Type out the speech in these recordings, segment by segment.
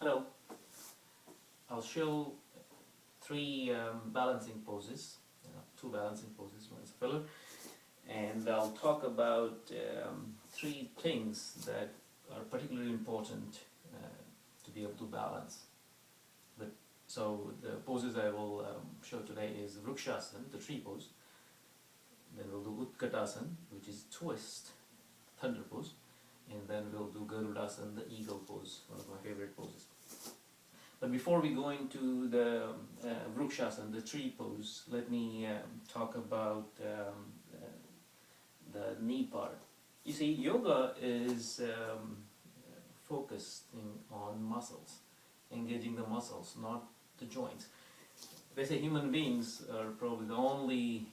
Hello, I'll show three balancing poses, two balancing poses, one is a filler, and I'll talk about three things that are particularly important to be able to balance. So the poses I will show today is Vrikshasan, the tree pose, then we'll do Garudasan, which is twist, thunder pose, and then we'll do Garudasan, the eagle pose, one of my favorite poses. But before we go into the Vrikshasan, the tree pose, let me talk about the knee part. You see, yoga is focusing on muscles, engaging the muscles, not the joints. They say human beings are probably the only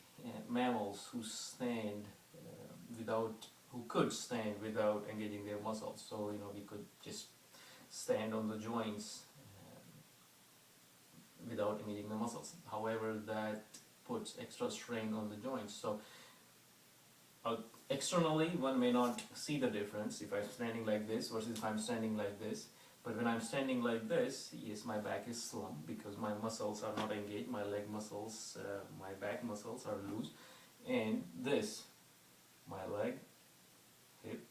mammals who could stand without engaging their muscles. So we could just stand on the joints without engaging the muscles. However, that puts extra strain on the joints. So externally, one may not see the difference if I'm standing like this versus if I'm standing like this. But when I'm standing like this, yes, my back is slumped because my muscles are not engaged. My leg muscles, my back muscles are loose. And this, my leg, hip,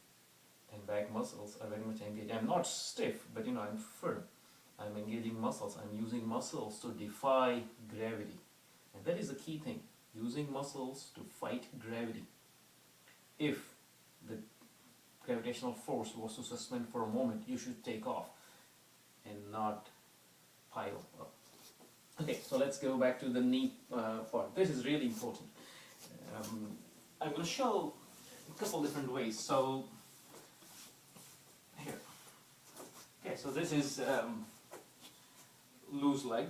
and back muscles are very much engaged. I'm not stiff, but I'm firm. I'm engaging muscles. I'm using muscles to defy gravity. And that is the key thing, using muscles to fight gravity. If the gravitational force was to suspend for a moment, you should take off and not pile up. Okay, so let's go back to the knee part. This is really important. I'm going to show a couple different ways. So here. Okay, so this is loose leg,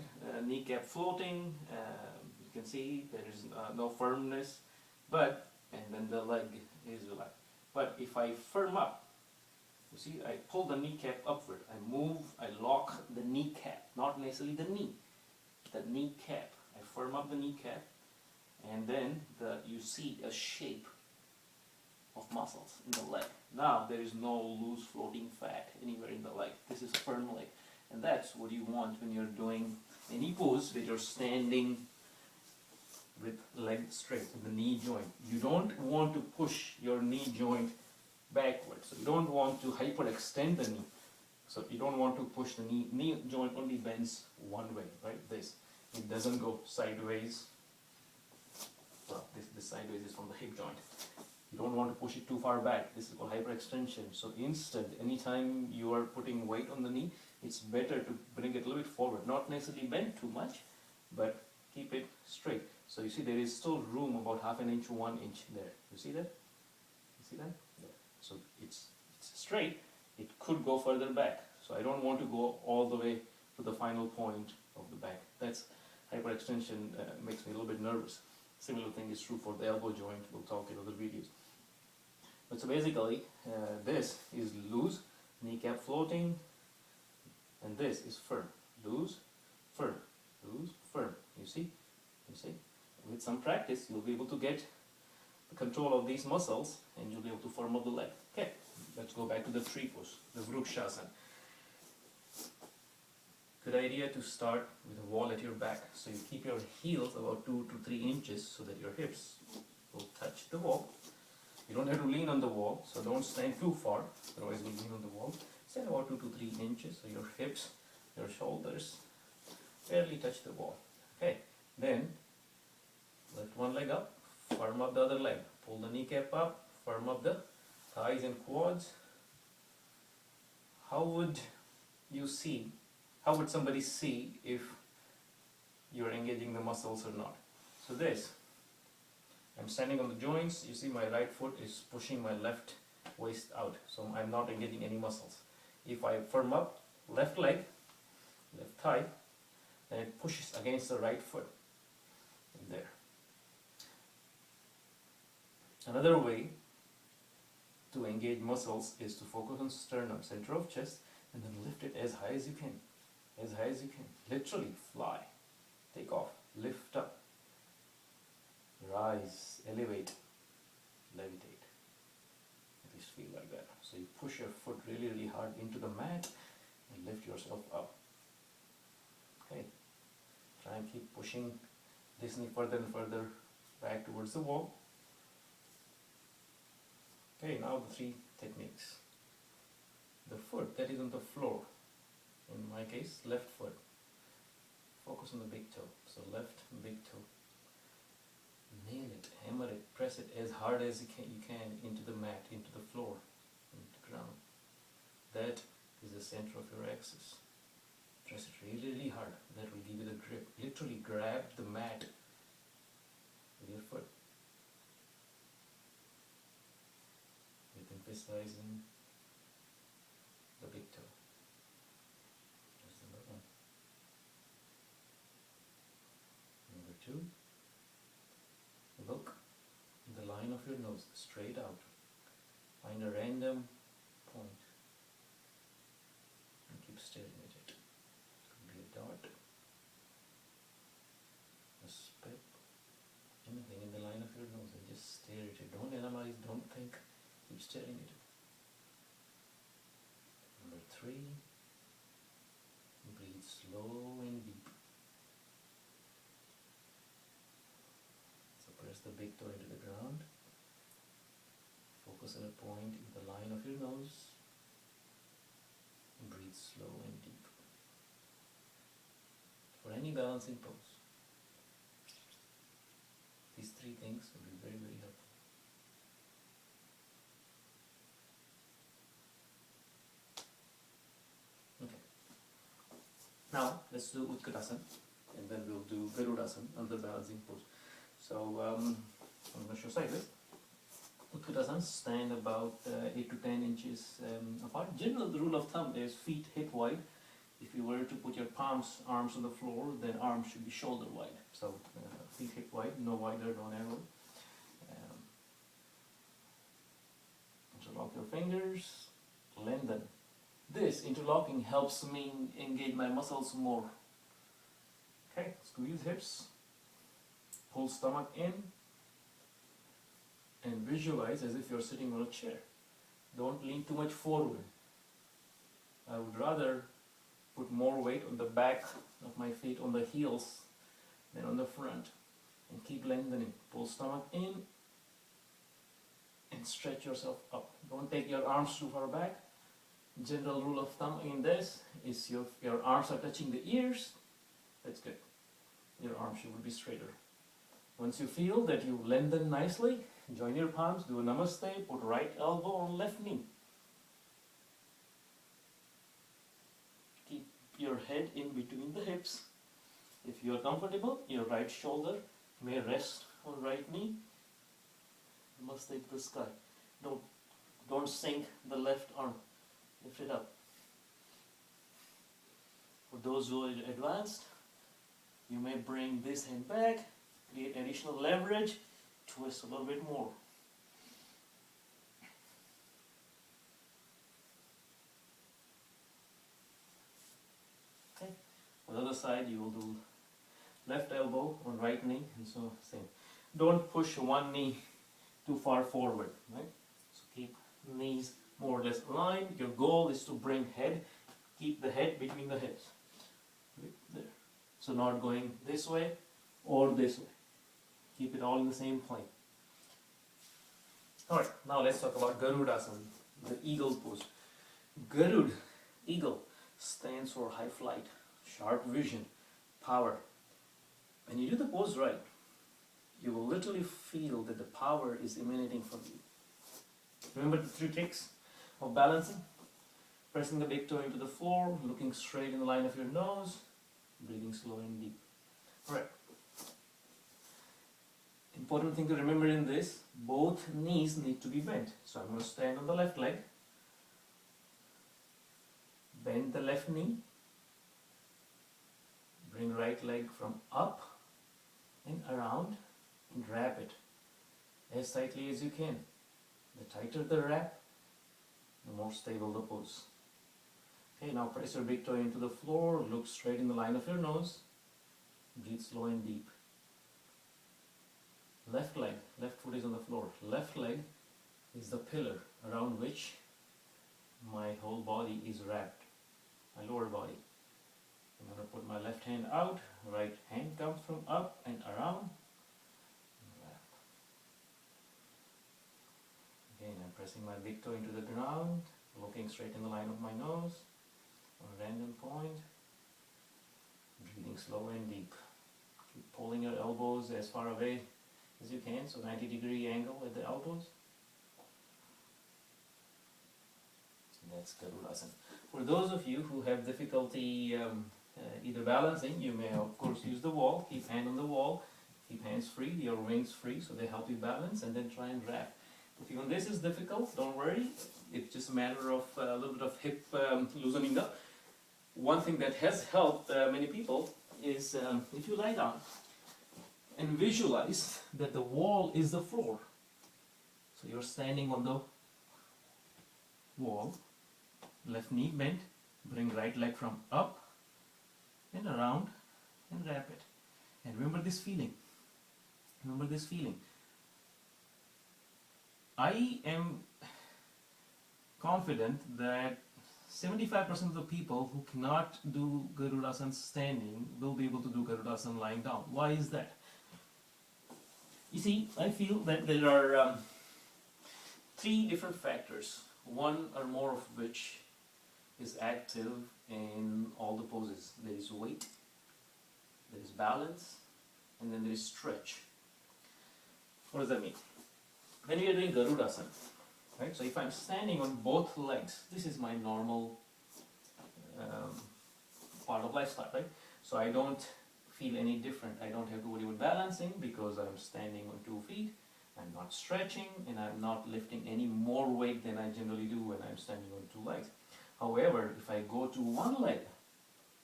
kneecap floating. You can see there is no firmness, and then the leg is relaxed. But if I firm up, you see, I pull the kneecap upward. I move, I lock the kneecap, not necessarily the knee, the kneecap. I firm up the kneecap, and then you see a shape of muscles in the leg. Now there is no loose floating fat anywhere in the leg. This is a firm leg. And that's what you want when you're doing any pose where you're standing with leg straight in the knee joint. You don't want to push your knee joint backwards. So you don't want to hyperextend the knee. So you don't want to push the knee. Knee joint only bends one way, right? This. It doesn't go sideways. Well, this sideways is from the hip joint. You don't want to push it too far back. This is called hyperextension. So instead, anytime you are putting weight on the knee, it's better to bring it a little bit forward. Not necessarily bend too much, but keep it straight. So you see there is still room about half an inch to 1 inch there. You see that? You see that? There. So it's straight. It could go further back. So I don't want to go all the way to the final point of the back. That's hyperextension makes me a little bit nervous. Similar thing is true for the elbow joint. We'll talk in other videos. But so basically, this is loose, kneecap floating, and this is firm. Loose, firm, loose, firm. You see? You see? With some practice, you'll be able to get the control of these muscles, and you'll be able to firm up the leg. Okay, let's go back to the tree pose, the Vrikshasan. Good idea to start with a wall at your back. So you keep your heels about 2 to 3 inches so that your hips will touch the wall. You don't have to lean on the wall, so don't stand too far, otherwise you'll lean on the wall. Stand about 2 to 3 inches so your hips, your shoulders barely touch the wall. Okay, then lift one leg up, firm up the other leg. Pull the kneecap up, firm up the thighs and quads. How would somebody see if you're engaging the muscles or not? So this, I'm standing on the joints. You see my right foot is pushing my left waist out. So I'm not engaging any muscles. If I firm up left leg, left thigh, then it pushes against the right foot. There. Another way to engage muscles is to focus on sternum, center of chest, and then lift it as high as you can. As high as you can. Literally fly. Take off. Lift up. Rise. Elevate. Levitate. At least feel like that. So you push your foot really, really hard into the mat lift yourself up. Okay, try and keep pushing this knee further and further back towards the wall. Okay, now the 3 techniques. The foot that is on the floor, in my case, left foot. Focus on the big toe. So left big toe. Nail it, hammer it, press it as hard as you can into the mat, into the floor, into the ground. That is the center of your axis. Press it really, really hard. That will give you the grip. Literally grab the mat with your foot. With emphasizing the big toe. That's number 1. Number 2. Look in the line of your nose, straight out. Find a random point and keep staring at it. It could be a dot, a speck, anything in the line of your nose, and just stare at it. Don't analyze, don't think, keep staring at it. Number 3, breathe slow and deep. Press the big toe into the ground. Focus on a point in the line of your nose. And breathe slow and deep. For any balancing pose, these 3 things will be very, very helpful. Okay. Now let's do Utkatasana, and then we'll do Garudasan, another balancing pose. So I'm going to show sideways. Utkatasana, stand about 8 to 10 inches apart. General rule of thumb is feet hip wide. If you were to put your arms on the floor, then arms should be shoulder wide. So feet hip wide, no wider, no narrower. Interlock your fingers, lengthen. This interlocking helps me engage my muscles more. Okay, squeeze hips. Pull stomach in and visualize as if you're sitting on a chair. Don't lean too much forward. I would rather put more weight on the back of my feet, on the heels, than on the front. And keep lengthening. Pull stomach in and stretch yourself up. Don't take your arms too far back. General rule of thumb in this is your arms are touching the ears. That's good. Your arms should be straighter. Once you feel that you lengthen nicely, join your palms, do a namaste, put right elbow on left knee. Keep your head in between the hips. If you are comfortable, your right shoulder may rest on right knee. Namaste to the sky. Don't sink the left arm. Lift it up. For those who are advanced, you may bring this hand back. Create additional leverage, twist a little bit more. Okay, on the other side you will do left elbow on right knee, and so same. Don't push one knee too far forward, right? So keep knees more or less aligned. Your goal is to bring head, keep the head between the hips. Right there. So not going this way or this way. Keep it all in the same plane. Alright, now let's talk about Garudasan, the eagle pose. Garud, eagle, stands for high flight, sharp vision, power. When you do the pose right, you will literally feel that the power is emanating from you. Remember the 3 tricks of balancing? Pressing the big toe into the floor, looking straight in the line of your nose, breathing slow and deep. Alright. Important thing to remember in this, both knees need to be bent. So I'm going to stand on the left leg, bend the left knee, bring right leg from up and around and wrap it as tightly as you can. The tighter the wrap, the more stable the pose. Okay, now press your big toe into the floor, look straight in the line of your nose, breathe slow and deep. Left leg, left foot is on the floor. Left leg is the pillar around which my whole body is wrapped. my lower body. I'm going to put my left hand out, right hand comes from up and around. Again, I'm pressing my big toe into the ground, looking straight in the line of my nose, on a random point, breathing slow and deep. Keep pulling your elbows as far away as you can, so 90-degree angle at the elbows. That's Garudasan. For those of you who have difficulty either balancing, you may of course use the wall, keep hand on the wall, keep hands free, your wings free, so they help you balance, and then try and wrap. If even this is difficult, don't worry, it's just a matter of a little bit of hip loosening up. One thing that has helped many people is if you lie down and visualize that the wall is the floor. So you're standing on the wall, left knee bent, bring right leg from up and around and wrap it. And remember this feeling. Remember this feeling. I am confident that 75% of the people who cannot do Garudasan standing will be able to do Garudasan lying down. Why is that? You see, I feel that there are 3 different factors, one or more of which is active in all the poses. There is weight, there is balance, and then there is stretch. What does that mean? When we are doing Garudasan, right? So if I'm standing on both legs, this is my normal part of lifestyle, right? So I don't feel any different. I don't have to worry about balancing because I'm standing on 2 feet. I'm not stretching and I'm not lifting any more weight than I generally do when I'm standing on 2 legs. However, if I go to one leg,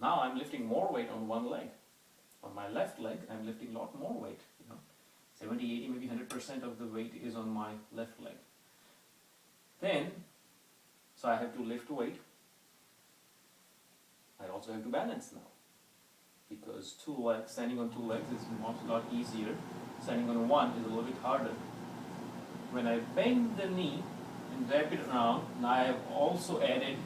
now I'm lifting more weight on one leg. On my left leg, I'm lifting a lot more weight. 70, 80, maybe 100% of the weight is on my left leg. Then, so I have to lift weight. I also have to balance now. Because standing on 2 legs is a lot easier. Standing on one is a little bit harder. When I bend the knee and wrap it around, now I have also added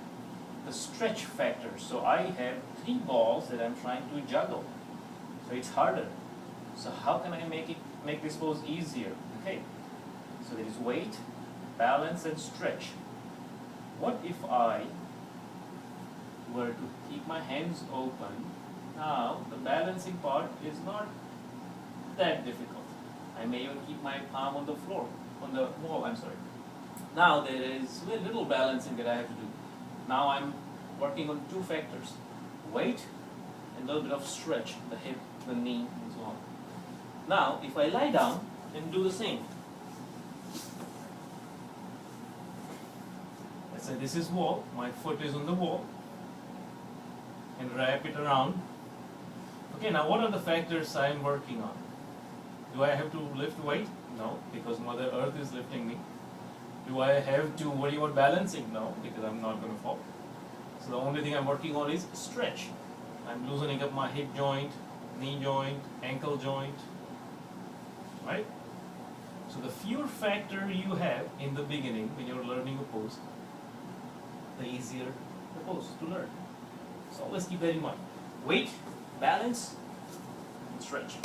the stretch factor. So I have 3 balls that I'm trying to juggle. So it's harder. So how can I make this pose easier? Okay. So there is weight, balance, and stretch. What if I were to keep my hands open? Now the balancing part is not that difficult. I may even keep my palm on the floor, on the wall, I'm sorry. Now there is very little balancing that I have to do. Now I'm working on 2 factors, weight and a little bit of stretch, the hip, the knee, and so on. Now if I lie down and do the same. Let's say this is wall, my foot is on the wall, and wrap it around. Okay, now what are the factors I'm working on? Do I have to lift weight? No, because Mother Earth is lifting me. Do I have to worry about balancing? No, because I'm not going to fall. So the only thing I'm working on is stretch. I'm loosening up my hip joint, knee joint, ankle joint, right? So the fewer factor you have in the beginning when you're learning a pose, the easier the pose to learn. So always keep that in mind. Weight, balance, and stretch.